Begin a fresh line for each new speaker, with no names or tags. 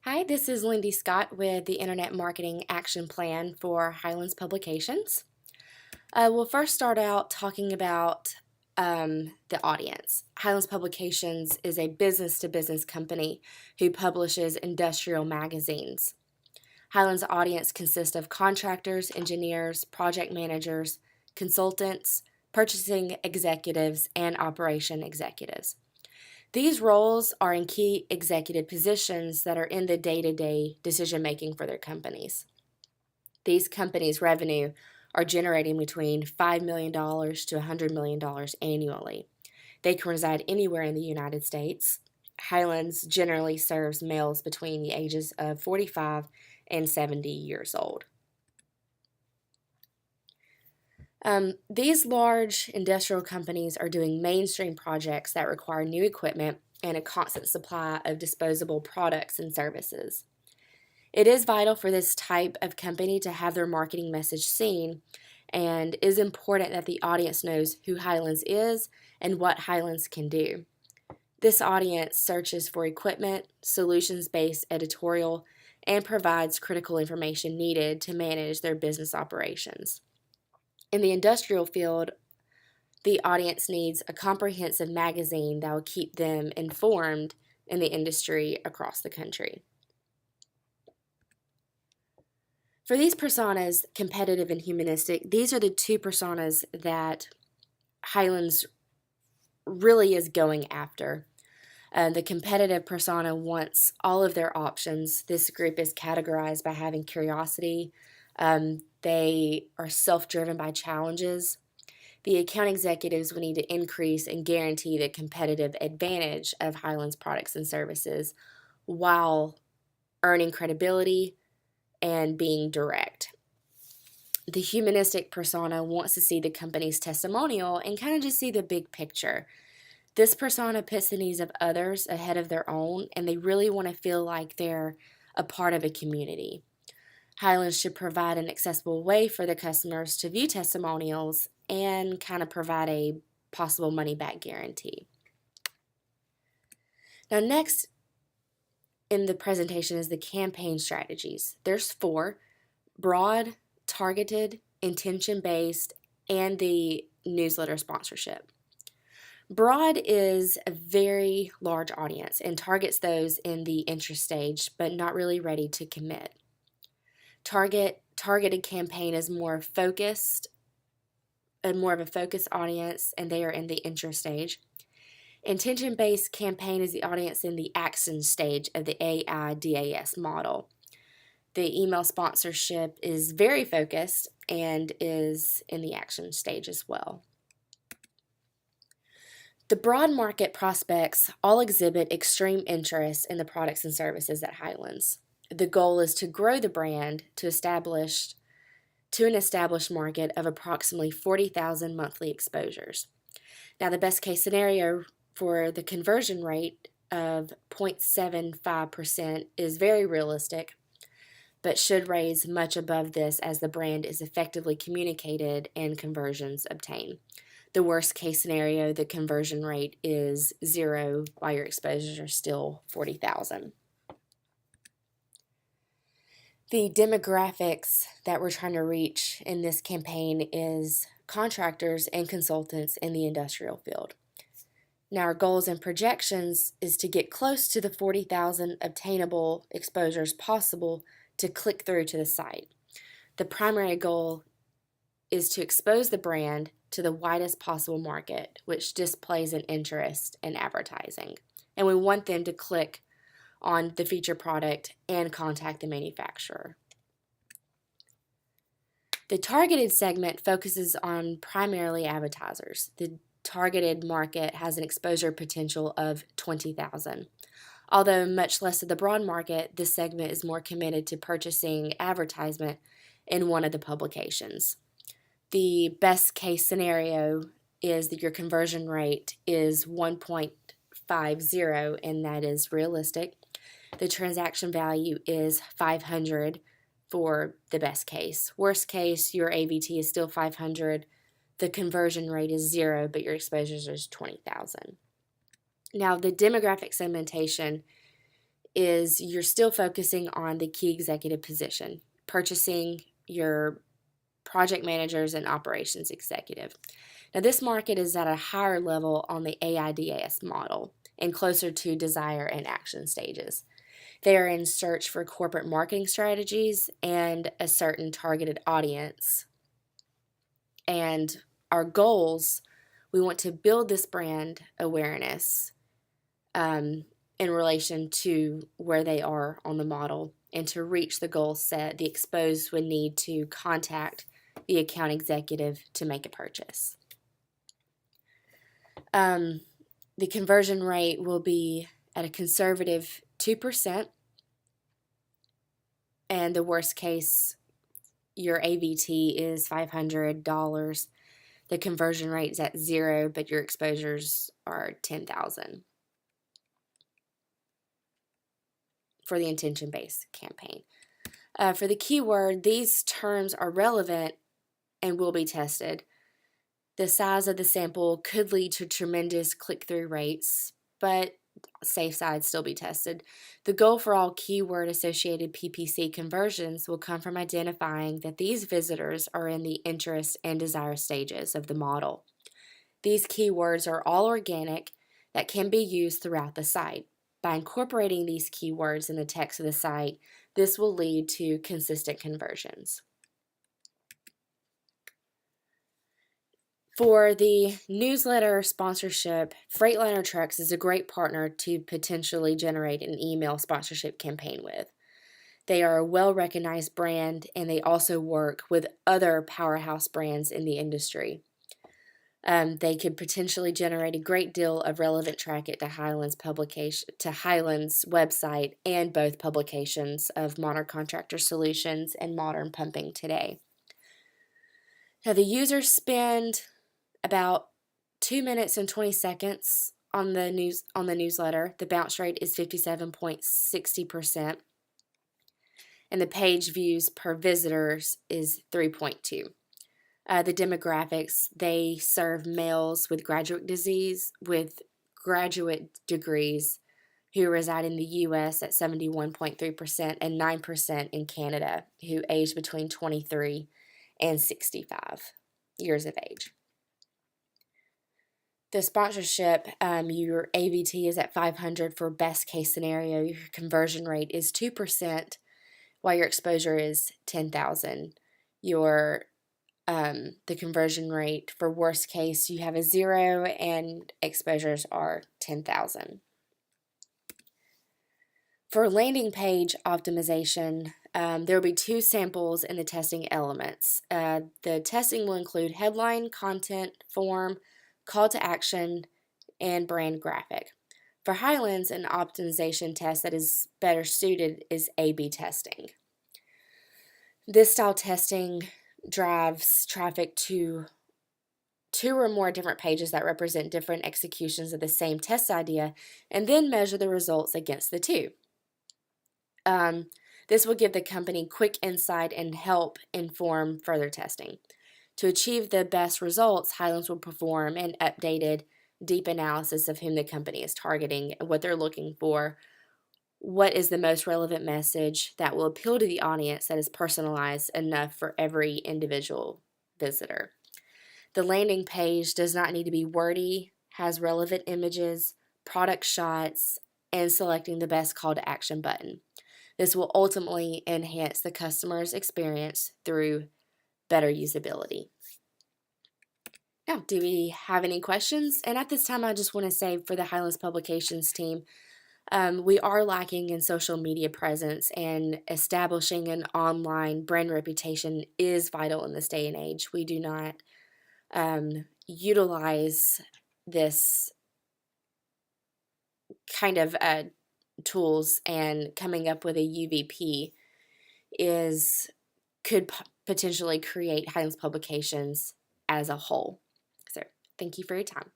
Hi, this is Lindey Scott with the Internet Marketing Action Plan for Highlands Publications. We'll first start out talking about the audience. Highlands Publications is a business-to-business company who publishes industrial magazines. Highlands' audience consists of contractors, engineers, project managers, consultants, purchasing executives, and operation executives. These roles are in key executive positions that are in the day-to-day decision-making for their companies. These companies' revenue are generating between $5 million to $100 million annually. They can reside anywhere in the United States. Highlands generally serves males between the ages of 45 and 70 years old. These large industrial companies are doing mainstream projects that require new equipment and a constant supply of disposable products and services. It is vital for this type of company to have their marketing message seen, and is important that the audience knows who Highlands is and what Highlands can do. This audience searches for equipment, solutions-based editorial, and provides critical information needed to manage their business operations. In the industrial field, the audience needs a comprehensive magazine that will keep them informed in the industry across the country. For these personas, competitive and humanistic, these are the two personas that Highlands really is going after. The competitive persona wants all of their options. This group is categorized by having curiosity. They are self-driven by challenges. The account executives will need to increase and guarantee the competitive advantage of Highlands products and services while earning credibility and being direct. The humanistic persona wants to see the company's testimonial and kind of just see the big picture. This persona puts the needs of others ahead of their own, and they really want to feel like they're a part of a community. Highlands should provide an accessible way for the customers to view testimonials and kind of provide a possible money-back guarantee. Now, next in the presentation is the campaign strategies. There's 4: broad, targeted, intention-based, and the newsletter sponsorship. Broad is a very large audience and targets those in the interest stage but not really ready to commit. Targeted campaign is more focused and more of a focused audience, and they are in the interest stage. Intention-based campaign is the audience in the action stage of the AIDS model. The email sponsorship is very focused and is in the action stage as well. The broad market prospects all exhibit extreme interest in the products and services at Highlands. The goal is to grow the brand to an established market of approximately 40,000 monthly exposures. Now, the best case scenario for the conversion rate of 0.75% is very realistic, but should raise much above this as the brand is effectively communicated and conversions obtained. The worst case scenario, the conversion rate is 0 while your exposures are still 40,000. The demographics that we're trying to reach in this campaign is contractors and consultants in the industrial field. Now, our goals and projections is to get close to the 40,000 obtainable exposures possible to click through to the site. The primary goal is to expose the brand to the widest possible market, which displays an interest in advertising. And we want them to click on the featured product and contact the manufacturer. The targeted segment focuses on primarily advertisers. The targeted market has an exposure potential of 20,000. Although much less of the broad market, this segment is more committed to purchasing advertisement in one of the publications. The best case scenario is that your conversion rate is 1.50, and that is realistic. The transaction value is 500 for the best case. Worst case, your AVT is still 500. The conversion rate is 0, but your exposures is 20,000. Now, the demographic segmentation is you're still focusing on the key executive position, purchasing, your project managers, and operations executive. Now, this market is at a higher level on the AIDS model and closer to desire and action stages. They are in search for corporate marketing strategies and a certain targeted audience. And our goals, we want to build this brand awareness in relation to where they are on the model. And to reach the goal set, the exposed would need to contact the account executive to make a purchase. The conversion rate will be at a conservative 2%, and the worst case, your AVT is $500. The conversion rate is at 0, but your exposures are 10,000 for the intention-based campaign. For the keyword, these terms are relevant and will be tested. The size of the sample could lead to tremendous click-through rates, but safe side still be tested. The goal for all keyword-associated PPC conversions will come from identifying that these visitors are in the interest and desire stages of the model. These keywords are all organic that can be used throughout the site. By incorporating these keywords in the text of the site, this will lead to consistent conversions. For the newsletter sponsorship, Freightliner Trucks is a great partner to potentially generate an email sponsorship campaign with. They are a well-recognized brand, and they also work with other powerhouse brands in the industry. They could potentially generate a great deal of relevant traffic to Highland's website and both publications of Modern Contractor Solutions and Modern Pumping Today. Now, the users spend about 2 minutes and 20 seconds on the newsletter. The bounce rate is 57.60%, and the page views per visitors is 3.2. The demographics, they serve males with graduate degrees who reside in the U.S. at 71.3% and 9% in Canada who age between 23 and 65 years of age. The sponsorship, your AVT is at 500 for best case scenario. Your conversion rate is 2%, while your exposure is 10,000. The conversion rate for worst case, you have a 0 and exposures are 10,000. For landing page optimization, there will be 2 samples in the testing elements. The testing will include headline, content, form, call to action, and brand graphic. For Highlands, an optimization test that is better suited is A/B testing. This style testing drives traffic to 2 or more different pages that represent different executions of the same test idea, and then measure the results against the 2. This will give the company quick insight and help inform further testing. To achieve the best results, Highlands will perform an updated, deep analysis of whom the company is targeting, what they're looking for, what is the most relevant message that will appeal to the audience that is personalized enough for every individual visitor. The landing page does not need to be wordy, has relevant images, product shots, and selecting the best call to action button. This will ultimately enhance the customer's experience through better usability. Now, do we have any questions? And at this time, I just want to say for the Highlands Publications team, we are lacking in social media presence, and establishing an online brand reputation is vital in this day and age. We do not utilize this kind of tools, and coming up with a UVP could potentially create Highlands Publications as a whole. So thank you for your time.